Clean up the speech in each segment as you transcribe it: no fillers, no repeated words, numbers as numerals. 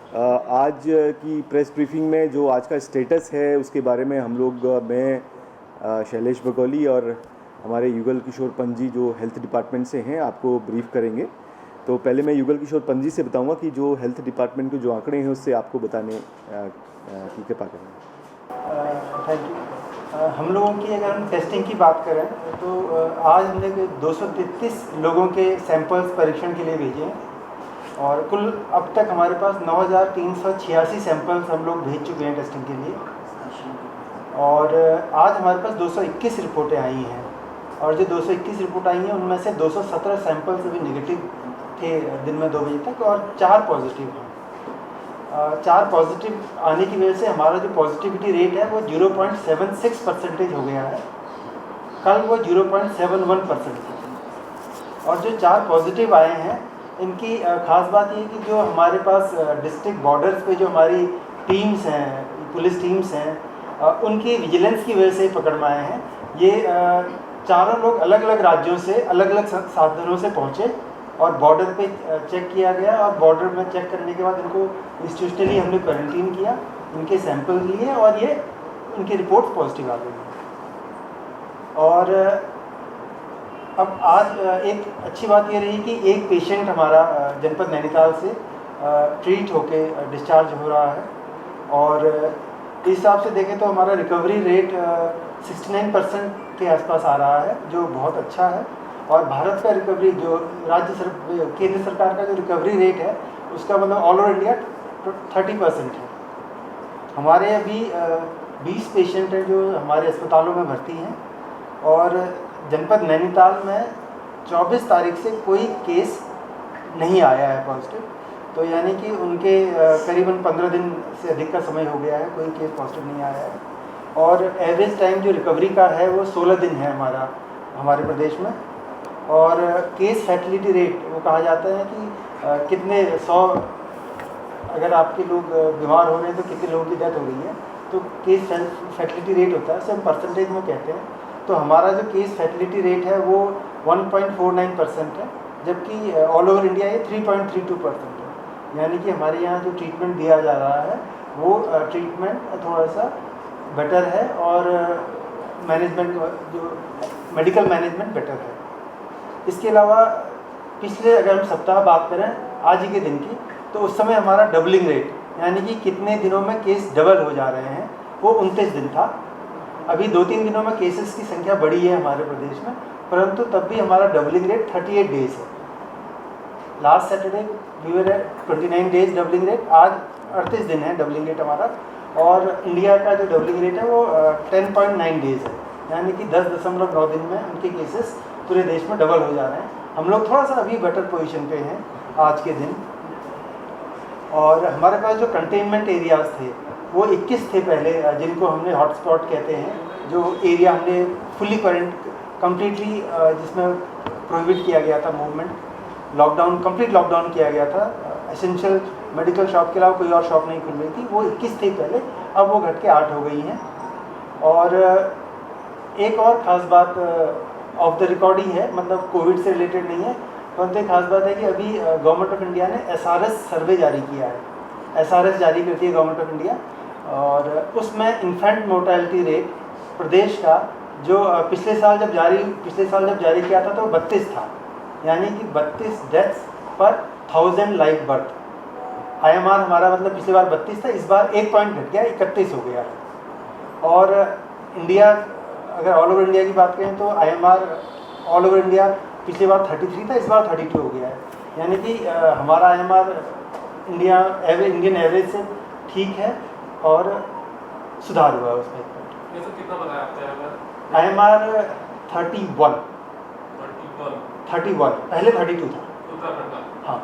आज की press briefing में जो आज का स्टेटस है उसके बारे में हम लोग मैं शैलेश बगौली और हमारे युगल किशोर पंजी जो हेल्थ डिपार्टमेंट से हैं आपको ब्रीफ करेंगे। तो पहले मैं युगल किशोर पंजी से बताऊंगा कि जो हेल्थ डिपार्टमेंट के जो आंकड़े हैं उससे आपको बताने की कृपा करेंगे। Thank you. हम लोगों की अगर हम टेस्टिंग की बात करें तो आज हमने 233 लोगों के सैंपल्स परीक्षण के लिए भेजे हैं और कुल अब तक हमारे पास 9,386 सैंपल्स हम लोग भेज चुके हैं टेस्टिंग के लिए। और आज हमारे पास 221 रिपोर्टें आई हैं और जो 221 रिपोर्ट आई हैं उनमें से 217 सैंपल्स अभी नेगेटिव थे दिन में 2 बजे तक और 4 पॉजिटिव हैं। 4 पॉजिटिव आने की वजह से हमारा जो पॉजिटिविटी रेट है वो 0.76% हो गया है। कल वो 0.71% था। और जो 4 पॉजिटिव आए हैं इनकी ख़ास बात ये कि जो हमारे पास डिस्ट्रिक्ट बॉर्डर्स पे जो हमारी टीम्स हैं, पुलिस टीम्स हैं, उनकी विजिलेंस की वजह से पकड़ में आए हैं। ये चारों लोग अलग अलग राज्यों से अलग अलग साधनों से पहुँचे और बॉर्डर पे चेक किया गया और बॉर्डर में चेक करने के बाद इनको इंस्टीट्यूशनली हमने क्वारंटीन किया, इनके सैंपल लिए और ये उनकी रिपोर्ट पॉजिटिव आ गई है। और अब आज एक अच्छी बात ये रही कि एक पेशेंट हमारा जनपद नैनीताल से ट्रीट होके डिस्चार्ज हो रहा है और इस हिसाब से देखें तो हमारा रिकवरी रेट 69% के आसपास आ रहा है, जो बहुत अच्छा है। और भारत का रिकवरी जो केंद्र सरकार का जो रिकवरी रेट है उसका मतलब ऑल ओवर इंडिया 30% है। हमारे अभी 20 पेशेंट हैं जो हमारे अस्पतालों में भर्ती हैं और जनपद नैनीताल में 24 तारीख से कोई केस नहीं आया है पॉजिटिव, तो यानी कि उनके करीबन 15 दिन से अधिक का समय हो गया है, कोई केस पॉजिटिव नहीं आया है। और एवरेज टाइम जो रिकवरी का है वो 16 दिन है हमारे प्रदेश में। और केस फैटिलिटी रेट वो कहा जाता है कि कितने 100 अगर आपके लोग बीमार हो रहे हैं तो कितने लोगों की डेथ हो रही है, तो केस फैटिलिटी रेट होता है, उसे हम परसेंटेज में कहते हैं। तो हमारा जो केस फैटिलिटी रेट है वो 1.49% है, जबकि ऑल ओवर इंडिया ये 3.32% है। यानी कि हमारे यहाँ जो ट्रीटमेंट दिया जा रहा है वो ट्रीटमेंट थोड़ा सा बेटर है और मैनेजमेंट जो मेडिकल मैनेजमेंट बेटर है। इसके अलावा पिछले अगर हम सप्ताह बात करें आज ही के दिन की, तो उस समय हमारा डबलिंग रेट यानी कि कितने दिनों में केस डबल हो जा रहे हैं वो 29 दिन था। अभी 2-3 दिनों में केसेस की संख्या बढ़ी है हमारे प्रदेश में, परंतु तब भी हमारा डबलिंग रेट 38 डेज है। Last Saturday we were at 29 days doubling rate, आज 38 दिन है डबलिंग रेट हमारा। और इंडिया का जो डबलिंग रेट है वो 10.9 डेज है, यानी कि 10.9 दिन में उनके केसेस पूरे देश में डबल हो जा रहे हैं। हम लोग थोड़ा सा अभी बेटर पोजीशन पे हैं आज के दिन। और हमारे पास जो कंटेनमेंट एरियाज थे वो 21 थे पहले, जिनको हमने हॉटस्पॉट कहते हैं, जो एरिया हमने फुली कम्प्लीटली जिसमें प्रोहिबिट किया गया था मूवमेंट, कंप्लीट लॉकडाउन किया गया था। एसेंशियल मेडिकल शॉप के अलावा कोई और शॉप नहीं खुल रही थी, वो 21 थी पहले, अब वो घट के 8 हो गई हैं। और एक और ख़ास बात ऑफ द रिकॉर्ड ही है, मतलब कोविड से रिलेटेड नहीं है, परंतु एक खास बात है कि अभी गवर्नमेंट ऑफ इंडिया ने SRS सर्वे जारी किया है। SRS जारी करती है गवर्नमेंट ऑफ इंडिया और उसमें इन्फेंट मोर्टेलिटी रेट प्रदेश का जो पिछले साल जब जारी किया था तो 32 था, यानी कि 32 डेथ्स पर 1000 लाइव बर्थ। IMR हमारा मतलब पिछली बार 32 था, इस बार 1 पॉइंट घट गया, 31 हो गया है। और इंडिया अगर ऑल ओवर इंडिया की बात करें तो IMR ऑल ओवर इंडिया पिछली बार 33 था, इस बार 32 हो गया है, यानी कि हमारा IMR इंडियन एवरेज से ठीक है और सुधार हुआ है उसमें। तो कितना बताया आपने IMR 31 पहले 32 था उत्तराखंड का? हाँ,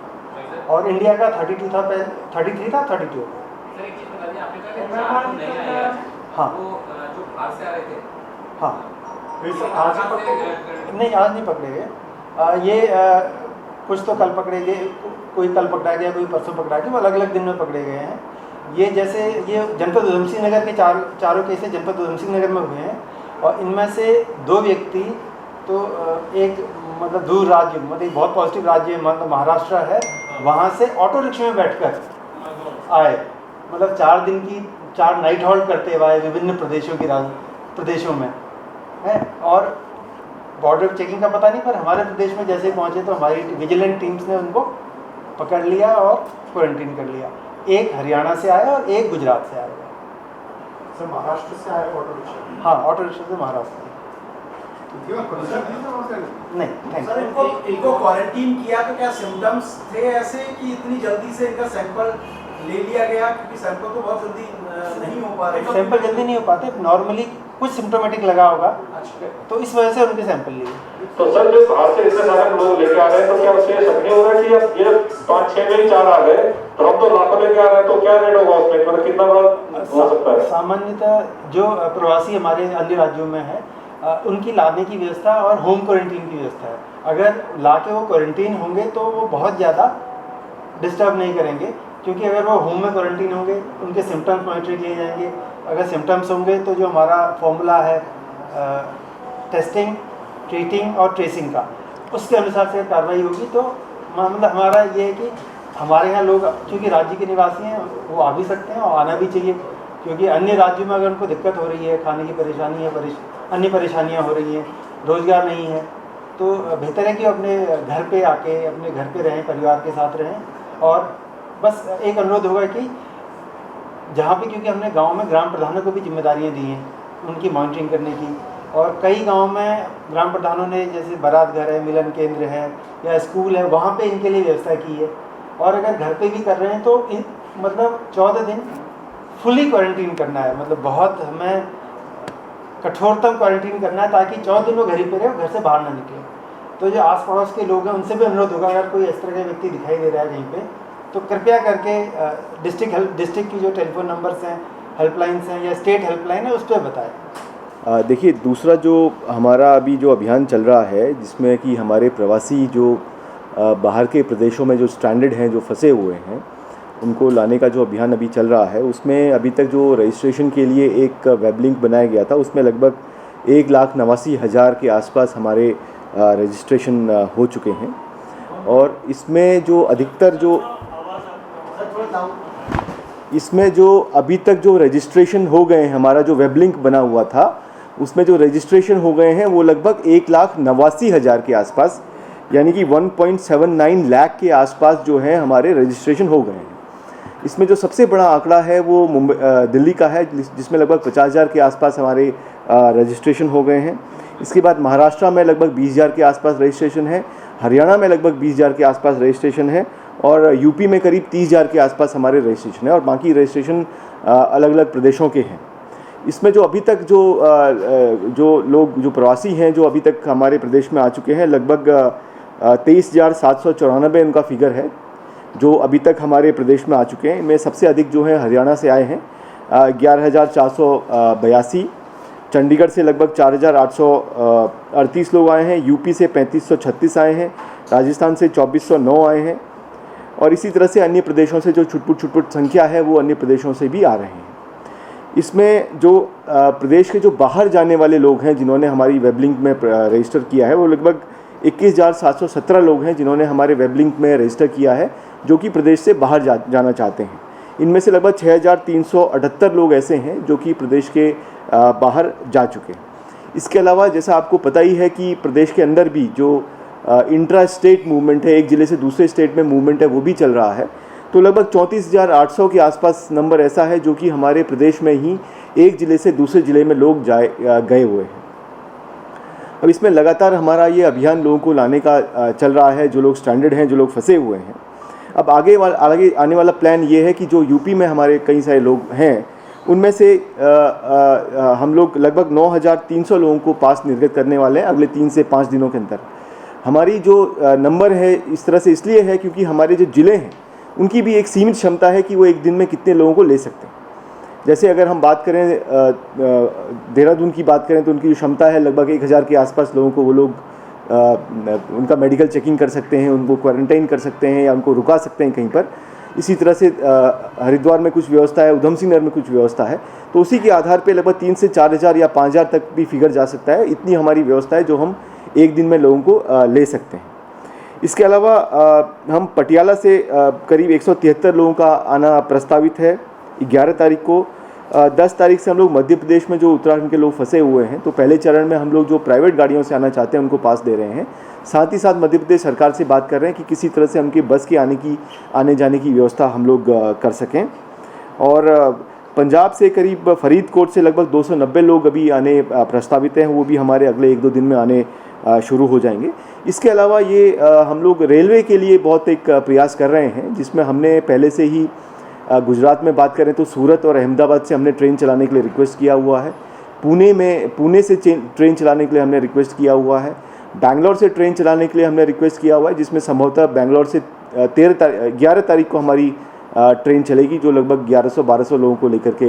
और इंडिया का 32 था, पहले 33 था, 32 हो गया। सर एक चीज बता दी आपने कहा कि 4 दिन नहीं आए हैं, हाँ वो जो बाहर से आ रहे थे, हाँ, आज नहीं आज नहीं पकड़े गए। ये कुछ तो कल पकड़े गए, कोई कल पकड़ा गया, कोई परसों पकड़ा गया, वो अलग अलग दिन में पकड़े गए हैं। ये जैसे ये जनपद उधम सिंह नगर के चारों केसेस जनपद उधम सिंह नगर में हुए हैं और इनमें से 2 व्यक्ति तो एक मतलब दूर राज्य, मतलब बहुत पॉजिटिव राज्य मतलब महाराष्ट्र है, वहाँ से ऑटो रिक्शा में बैठकर आए, मतलब 4 दिन की 4 नाइट हॉल्ट करते हुए आए विभिन्न प्रदेशों में है। और बॉर्डर चेकिंग का पता नहीं, पर हमारे प्रदेश में जैसे पहुँचे तो हमारी विजिलेंट टीम्स ने उनको पकड़ लिया और क्वारंटीन कर लिया। एक हरियाणा से आया और एक गुजरात से आया। सर महाराष्ट्र से आए ऑटो रिक्शा? हाँ, ऑटो रिक्शा से महाराष्ट्र से। नहीं, थैंक सर इनको क्वारंटीन किया तो क्या सिम्टम्स थे ऐसे कि इतनी जल्दी से इनका सैंपल ले लिया गया, क्योंकि सैंपल तो बहुत जल्दी नहीं हो पा रहे? सैंपल जल्दी नहीं हो पाते, नॉर्मली कुछ सिम्टोमेटिक लगा होगा, तो इस वजह से उनके सैंपल लिए। तो सर जो बाहर से इतने सारे लोग लेके आ रहे हैं, तो क्या उसमें शक नहीं हो रहा कि अब ये 5-6 में ही 4 आ गए, तो हम तो लाखों लेके आ रहे हैं, तो क्या रेट होगा उसमें, मतलब कितना बड़ा हो सकता है? सामान्यतः जो प्रवासी हमारे अन्य राज्यों में है, उनकी लाने की व्यवस्था और होम क्वारंटीन की व्यवस्था है। अगर ला के वो क्वारंटीन होंगे तो वो बहुत ज़्यादा डिस्टर्ब नहीं करेंगे, क्योंकि अगर वो होम में क्वारंटीन होंगे उनके सिम्टम्स मॉनिटर किए जाएंगे। अगर सिम्टम्स होंगे तो जो हमारा फॉर्मूला है टेस्टिंग, ट्रीटिंग और ट्रेसिंग का, उसके अनुसार से कार्रवाई होगी। तो मामला हमारा ये है कि हमारे यहाँ लोग क्योंकि राज्य के निवासी हैं, वो आ भी सकते हैं और आना भी चाहिए, क्योंकि अन्य राज्यों में अगर उनको दिक्कत हो रही है, खाने की परेशानी है, अन्य परेशानियाँ हो रही हैं, रोज़गार नहीं है, तो बेहतर है कि अपने घर पे आके अपने घर पे रहें, परिवार के साथ रहें। और बस एक अनुरोध होगा कि जहाँ पे, क्योंकि हमने गांव में ग्राम प्रधानों को भी जिम्मेदारियाँ दी हैं उनकी मॉनिटरिंग करने की, और कई गांव में ग्राम प्रधानों ने जैसे बारात घर है, मिलन केंद्र है या स्कूल है, वहाँ पे इनके लिए व्यवस्था की है। और अगर घर पे भी कर रहे हैं तो मतलब 14 दिन फुली क्वारंटीन करना है, मतलब बहुत हमें कठोरतम क्वारंटीन करना है, ताकि 14 दिन वो घर ही पे रहे, घर से बाहर ना निकले। तो जो आस पड़ोस के लोग हैं उनसे भी अनुरोध होगा, अगर कोई इस तरह का व्यक्ति दिखाई दे रहा है कहीं पे, तो कृपया करके डिस्ट्रिक्ट की जो टेलीफोन नंबर्स हैं, हेल्पलाइंस हैं या स्टेट हेल्पलाइन है, उस पर बताएं। देखिए, दूसरा जो हमारा अभी जो अभियान चल रहा है, जिसमें कि हमारे प्रवासी जो बाहर के प्रदेशों में जो स्ट्रैंडेड हैं, जो फंसे हुए हैं, उनको लाने का जो अभियान अभी चल रहा है, उसमें अभी तक जो रजिस्ट्रेशन के लिए एक वेब लिंक बनाया गया था, उसमें लगभग 1,89,000 के आसपास हमारे रजिस्ट्रेशन हो चुके हैं। और इसमें जो अधिकतर इसमें जो अभी तक जो रजिस्ट्रेशन हो गए हैं, हमारा जो वेब लिंक बना हुआ था, उसमें जो रजिस्ट्रेशन हो गए हैं वो लगभग 1,89,000 के आसपास, यानी कि 1.79 लाख के आसपास जो है हमारे रजिस्ट्रेशन हो गए हैं। इसमें जो सबसे बड़ा आंकड़ा है वो दिल्ली का है, जिसमें लगभग 50,000 के आसपास हमारे रजिस्ट्रेशन हो गए हैं। इसके बाद महाराष्ट्र में लगभग 20,000 के आसपास रजिस्ट्रेशन है, हरियाणा में लगभग 20,000 के आसपास रजिस्ट्रेशन है, और यूपी में करीब 30,000 के आसपास हमारे रजिस्ट्रेशन है, और बाकी रजिस्ट्रेशन अलग अलग प्रदेशों के हैं। इसमें जो अभी तक जो लोग जो प्रवासी हैं जो अभी तक हमारे प्रदेश में आ चुके हैं, लगभग 23,794 उनका फिगर है जो अभी तक हमारे प्रदेश में आ चुके हैं। इनमें सबसे अधिक जो है हरियाणा से आए हैं 11,482, चंडीगढ़ से लगभग 4,838 लोग आए हैं, यूपी से 3,536 आए हैं, राजस्थान से 2,409 आए हैं, और इसी तरह से अन्य प्रदेशों से जो छुटपुट संख्या है वो अन्य प्रदेशों से भी आ रहे हैं। इसमें जो प्रदेश के जो बाहर जाने वाले लोग हैं जिन्होंने हमारी वेब लिंक में रजिस्टर किया है, वो लगभग 21,717 लोग हैं जिन्होंने हमारे वेब लिंक में रजिस्टर किया है, जो कि प्रदेश से बाहर जाना चाहते हैं। इनमें से लगभग 6,378 लोग ऐसे हैं जो कि प्रदेश के बाहर जा चुके हैं। इसके अलावा जैसा आपको पता ही है कि प्रदेश के अंदर भी जो इंट्रा स्टेट मूवमेंट है, एक ज़िले से दूसरे स्टेट में मूवमेंट है, वो भी चल रहा है। तो लगभग 34,800 के आसपास नंबर ऐसा है जो कि हमारे प्रदेश में ही एक ज़िले से दूसरे ज़िले में लोग गए हुए हैं। अब इसमें लगातार हमारा ये अभियान लोगों को लाने का चल रहा है, जो लोग स्टैंडर्ड हैं, जो लोग फंसे हुए हैं। अब आगे आने वाला प्लान ये है कि जो यूपी में हमारे कई सारे लोग हैं, उनमें से हम लोग लगभग 9,300 लोगों को पास निर्गत करने वाले हैं अगले 3 से 5 दिनों के अंदर। हमारी जो नंबर है इस तरह से इसलिए है क्योंकि हमारे जो ज़िले हैं उनकी भी एक सीमित क्षमता है कि वो एक दिन में कितने लोगों को ले सकते हैं। जैसे अगर हम बात करें देहरादून की बात करें तो उनकी जो क्षमता है लगभग 1,000 के आसपास लोगों को वो लोग उनका मेडिकल चेकिंग कर सकते हैं, उनको क्वारंटाइन कर सकते हैं या उनको रुका सकते हैं कहीं पर। इसी तरह से हरिद्वार में कुछ व्यवस्था है, उधम सिंह नगर में कुछ व्यवस्था है, तो उसी के आधार पे लगभग 3 से 4,000 या 5,000 तक भी फिगर जा सकता है। इतनी हमारी व्यवस्था है जो हम एक दिन में लोगों को ले सकते हैं। इसके अलावा हम पटियाला से करीब 173 लोगों का आना प्रस्तावित है 11 तारीख को। 10 तारीख से हम लोग मध्य प्रदेश में जो उत्तराखंड के लोग फंसे हुए हैं, तो पहले चरण में हम लोग जो प्राइवेट गाड़ियों से आना चाहते हैं उनको पास दे रहे हैं। साथ ही साथ मध्य प्रदेश सरकार से बात कर रहे हैं कि किसी तरह से उनकी बस की आने जाने की व्यवस्था हम लोग कर सकें। और पंजाब से करीब फरीदकोट से लगभग 290 लोग अभी आने प्रस्तावित हैं, वो भी हमारे अगले 1-2 दिन में आने शुरू हो जाएंगे। इसके अलावा ये हम लोग रेलवे के लिए बहुत एक प्रयास कर रहे हैं, जिसमें हमने पहले से ही गुजरात में बात करें तो सूरत और अहमदाबाद से हमने ट्रेन चलाने के लिए रिक्वेस्ट किया हुआ है। पुणे से ट्रेन चलाने के लिए हमने रिक्वेस्ट किया हुआ है। बैंगलोर से ट्रेन चलाने के लिए हमने रिक्वेस्ट किया हुआ है, जिसमें संभवतः बैंगलोर से 11 तारीख को हमारी ट्रेन चलेगी, जो लगभग 1100-1200 लोगों को लेकर के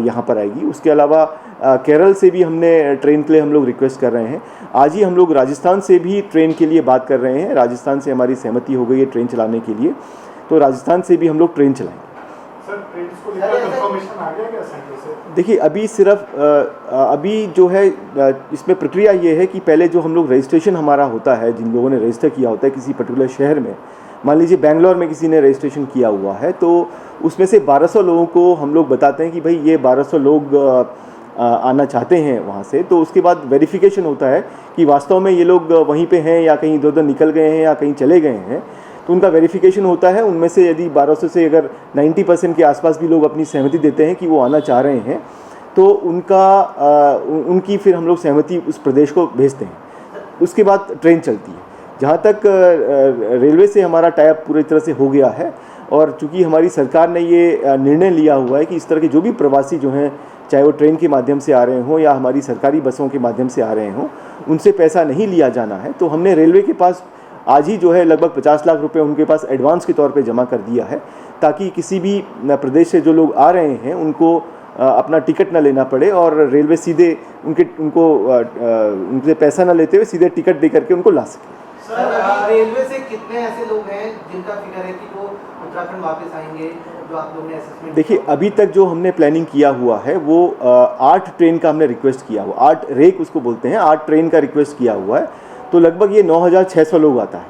यहाँ पर आएगी। उसके अलावा केरल से भी हमने ट्रेन के लिए हम लोग रिक्वेस्ट कर रहे हैं। आज ही हम लोग राजस्थान से भी ट्रेन के लिए बात कर रहे हैं। राजस्थान से हमारी सहमति हो गई है ट्रेन चलाने के लिए, तो राजस्थान से भी हम लोग ट्रेन चलाएंगे। सर ट्रेन को लेकर कंफर्मेशन आ गया क्या सेंटर से? देखिए अभी सिर्फ अभी जो है इसमें प्रक्रिया ये है कि पहले जो हम लोग रजिस्ट्रेशन हमारा होता है, जिन लोगों ने रजिस्टर किया होता है किसी पर्टिकुलर शहर में, मान लीजिए बेंगलोर में किसी ने रजिस्ट्रेशन किया हुआ है, तो उसमें से 1200 लोगों को हम लोग बताते हैं कि भाई ये 1200 लोग आना चाहते हैं वहाँ से। तो उसके बाद वेरिफिकेशन होता है कि वास्तव में ये लोग वहीं पे हैं या कहीं इधर-उधर निकल गए हैं या कहीं चले गए हैं, तो उनका वेरिफिकेशन होता है। उनमें से यदि 1200 से अगर 90% के आसपास भी लोग अपनी सहमति देते हैं कि वो आना चाह रहे हैं, तो उनकी फिर हम लोग सहमति उस प्रदेश को भेजते हैं। उसके बाद ट्रेन चलती है। जहाँ तक रेलवे से हमारा टाई अप पूरी तरह से हो गया है, और चूँकि हमारी सरकार ने ये निर्णय लिया हुआ है कि इस तरह के जो भी प्रवासी जो हैं, चाहे वो ट्रेन के माध्यम से आ रहे हों या हमारी सरकारी बसों के माध्यम से आ रहे हों, उनसे पैसा नहीं लिया जाना है। तो हमने रेलवे के पास आज ही जो है लगभग 50 लाख रुपए उनके पास एडवांस के तौर पे जमा कर दिया है, ताकि किसी भी प्रदेश से जो लोग आ रहे हैं उनको अपना टिकट न लेना पड़े और रेलवे सीधे उनसे पैसा न लेते हुए सीधे टिकट दे करके उनको ला सके। सर रेलवे से कितने ऐसे लोग हैं जिनका फिगर है कि वो उत्तराखंड वापस आएंगे, जो आप लोगों ने असेसमेंट? देखिए अभी तक जो हमने प्लानिंग किया हुआ है वो 8 ट्रेन का हमने रिक्वेस्ट किया हुआ, 8 रेक उसको बोलते हैं, 8 ट्रेन का रिक्वेस्ट किया हुआ है। तो लगभग ये 9600 लोग आता है।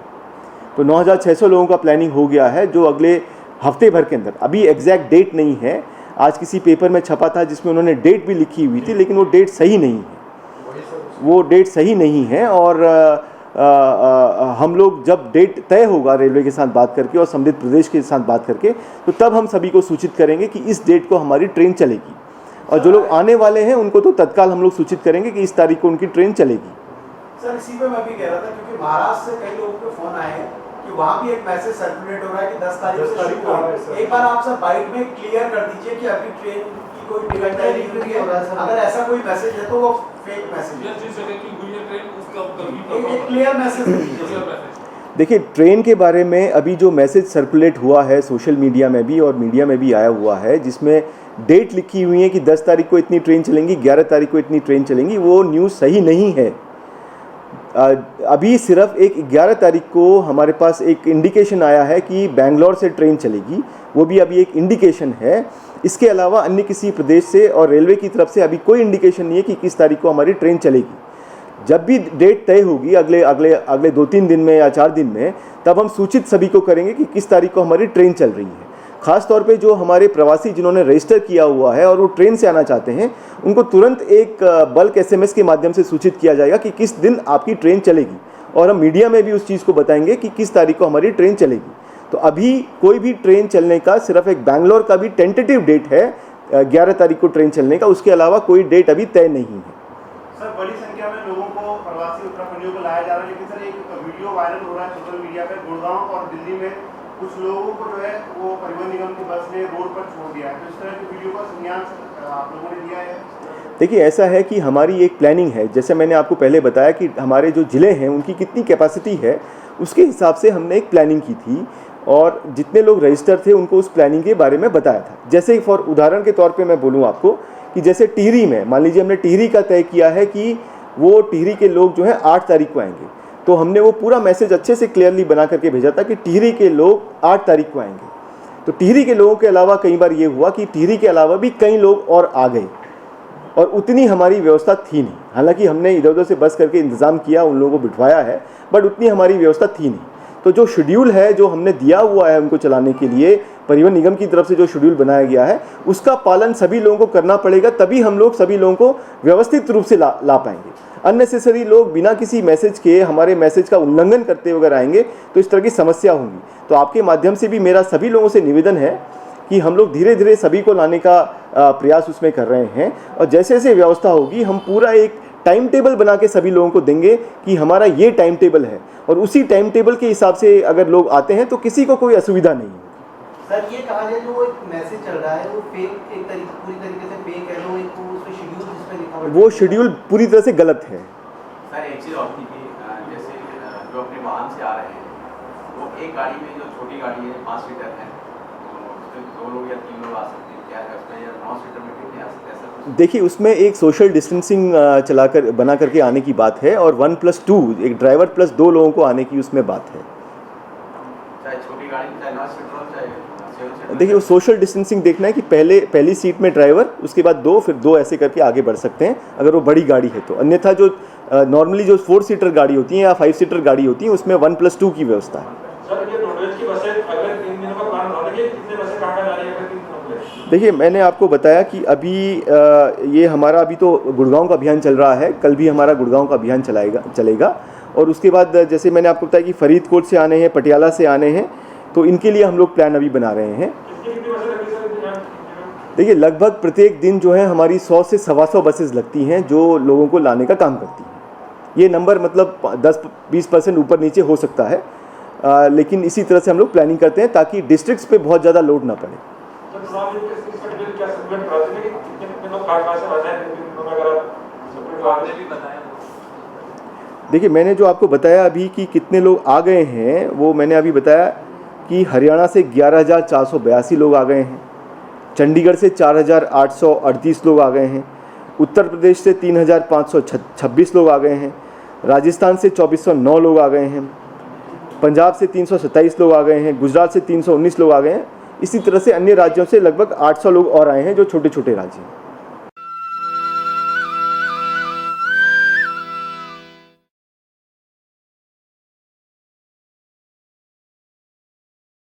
तो 9600 लोगों का प्लानिंग हो गया है, जो अगले हफ्ते भर के अंदर, अभी एग्जैक्ट डेट नहीं है, आज किसी पेपर में छपा था जिसमें उन्होंने डेट भी लिखी हुई थी, लेकिन वो डेट सही नहीं है। और हम लोग जब डेट तय होगा रेलवे के साथ बात करके और संबंधित प्रदेश के साथ बात करके, तो तब हम सभी को सूचित करेंगे कि इस डेट को हमारी ट्रेन चलेगी। और जो लोग आने वाले हैं उनको तो तत्काल हम लोग सूचित करेंगे कि इस तारीख को उनकी ट्रेन चलेगी। सर इसी पे मैं भी कह रहा था, क्योंकि महाराष्ट्र से कई लोगों के फोन आए हैं कि वहाँ भी एक मैसेज सर्कुलेट हो रहा है कि 10 तारीख से शुरू होगा। एक बार आप सर बाइट में क्लियर कर दीजिए कि अभी ट्रेन की कोई टिकट नहीं हुई है। अगर ऐसा कोई मैसेज है तो वो फेक मैसेज है। एक क्लियर मैसेज दीजिए। देखिए ट्रेन के बारे में अभी जो मैसेज सर्कुलेट हुआ है सोशल मीडिया में भी और मीडिया में भी आया हुआ है, जिसमें डेट लिखी हुई है कि 10 तारीख को इतनी ट्रेन चलेंगी, 11 तारीख को इतनी ट्रेन चलेंगी, वो न्यूज़ सही नहीं है। अभी सिर्फ एक 11 तारीख को हमारे पास एक इंडिकेशन आया है कि बेंगलोर से ट्रेन चलेगी, वो भी अभी एक इंडिकेशन है। इसके अलावा अन्य किसी प्रदेश से और रेलवे की तरफ से अभी कोई इंडिकेशन नहीं है कि किस तारीख को हमारी ट्रेन चलेगी। जब भी डेट तय होगी अगले 2-3 दिन में या 4 दिन में, तब हम सूचित सभी को करेंगे कि किस तारीख को हमारी ट्रेन चल रही है। ख़ास तौर पे जो हमारे प्रवासी जिन्होंने रजिस्टर किया हुआ है और वो ट्रेन से आना चाहते हैं, उनको तुरंत एक बल्क SMS के माध्यम से सूचित किया जाएगा कि किस दिन आपकी ट्रेन चलेगी, और हम मीडिया में भी उस चीज़ को बताएंगे कि किस तारीख को हमारी ट्रेन चलेगी। तो अभी कोई भी ट्रेन चलने का सिर्फ एक बैंगलोर का भी टेंटेटिव डेट है 11 तारीख को ट्रेन चलने का, उसके अलावा कोई डेट अभी तय नहीं है। सर बड़ी संख्या में लोगों को, प्रवासी उत्तराखंडियों को लाया जा रहा है, लेकिन सर एक वीडियो वायरल हो रहा है सोशल मीडिया पे, गुड़गांव और दिल्ली में कुछ लोगों को जो है वो परिवहन निगम की बस ने रोड पर छोड़ दिया है। तो इस तरह की वीडियो का संज्ञान आप लोगों ने लिया है? देखिए ऐसा है कि हमारी एक प्लानिंग है, जैसे मैंने आपको पहले बताया कि हमारे जो ज़िले हैं उनकी कितनी कैपेसिटी है, उसके हिसाब से हमने एक प्लानिंग की थी और जितने लोग रजिस्टर थे उनको उस प्लानिंग के बारे में बताया था। जैसे फॉर उदाहरण के तौर पे मैं बोलूँ आपको कि जैसे टिहरी में, मान लीजिए हमने टिहरी का तय किया है कि वो टिहरी के लोग जो हैं 8 तारीख को आएंगे, तो हमने वो पूरा मैसेज अच्छे से क्लियरली बना करके भेजा था कि टिहरी के लोग 8 तारीख को आएंगे। तो टिहरी के लोगों के अलावा कई बार ये हुआ कि टिहरी के अलावा भी कई लोग और आ गए, और उतनी हमारी व्यवस्था थी नहीं। हालांकि हमने इधर उधर से बस करके इंतज़ाम किया, उन लोगों को बिठवाया है, बट उतनी हमारी व्यवस्था थी नहीं। तो जो शेड्यूल है जो हमने दिया हुआ है उनको चलाने के लिए, परिवहन निगम की तरफ से जो शेड्यूल बनाया गया है उसका पालन सभी लोगों को करना पड़ेगा, तभी हम लोग सभी लोगों को व्यवस्थित रूप से ला पाएंगे। अननेसेसरी लोग बिना किसी मैसेज के हमारे मैसेज का उल्लंघन करते हुए अगर आएंगे तो इस तरह की समस्या होगी। तो आपके माध्यम से भी मेरा सभी लोगों से निवेदन है कि हम लोग धीरे धीरे सभी को लाने का प्रयास उसमें कर रहे हैं, और जैसे जैसे व्यवस्था होगी हम पूरा एक टाइम टेबल बना के सभी लोगों को देंगे कि हमारा ये टाइम टेबल है, और उसी टाइम टेबल के हिसाब से अगर लोग आते हैं तो किसी को कोई असुविधा नहीं होगी। सर ये कहा जाए जो एक मैसेज चल रहा है वो फेक, एक पूरी तरीके से फेक है, जो एक उसमें शेड्यूल जिस पे लिखा हुआ है वो शेड्यूल पूरी तरह से गलत है। सर एक चीज़ और थी कि जैसे जो अपने वाहन से आ रहे हैं वो एक गाड़ी में जो छोटी गाड़ी है 5 सीटर है तो उसमें 2 लोग या 3 लोग आ सकते हैं, क्या है उसमें, या 9 सीटर में कितने आ सकते हैं सर? देखिए उसमें एक सोशल डिस्टेंसिंग चलाकर बना करके आने की बात है, और 1+2 एक ड्राइवर प्लस 2 लोगों को आने की उसमें बात है। चाहे छोटी गाड़ी चाहे 9 सीटर हो चाहे 7 सीटर। देखिए वो सोशल डिस्टेंसिंग देखना है कि पहली सीट में ड्राइवर, उसके बाद 2, फिर 2 ऐसे करके आगे बढ़ सकते हैं अगर वो बड़ी गाड़ी है तो। अन्यथा जो नॉर्मली जो 4 सीटर गाड़ी होती है या 5 सीटर गाड़ी होती है उसमें 1+2 की व्यवस्था है। सर ये रोडवेज की बसें अगले 3 दिनों का प्लान बना रही है, कितने बसें कहाँ जा रही है अगले 3 दिनों के लिए? देखिए मैंने आपको बताया कि अभी ये हमारा अभी तो गुड़गांव का अभियान चल रहा है, कल भी हमारा गुड़गांव का अभियान चलेगा, और उसके बाद जैसे मैंने आपको बताया कि फरीदकोट से आने हैं, पटियाला से आने हैं, तो इनके लिए हम लोग प्लान अभी बना रहे हैं। देखिए लगभग प्रत्येक दिन जो है हमारी 100 से 125 बसेस लगती हैं जो लोगों को लाने का काम करती हैं। ये नंबर मतलब 10-20% ऊपर नीचे हो सकता है, लेकिन इसी तरह से हम लोग प्लानिंग करते हैं ताकि डिस्ट्रिक्ट्स पे बहुत ज़्यादा लोड ना पड़े। देखिए मैंने जो आपको बताया अभी कि कितने लोग आ गए हैं, वो मैंने अभी बताया कि हरियाणा से 11,482 लोग आ गए हैं, चंडीगढ़ से 4,838 लोग आ गए हैं, उत्तर प्रदेश से 3,526 लोग आ गए हैं, राजस्थान से 2,409 लोग आ गए हैं, पंजाब से 327 लोग आ गए हैं, गुजरात से 319 लोग आ गए हैं। इसी तरह से अन्य राज्यों से लगभग 800 लोग और आए हैं जो छोटे छोटे राज्य हैं।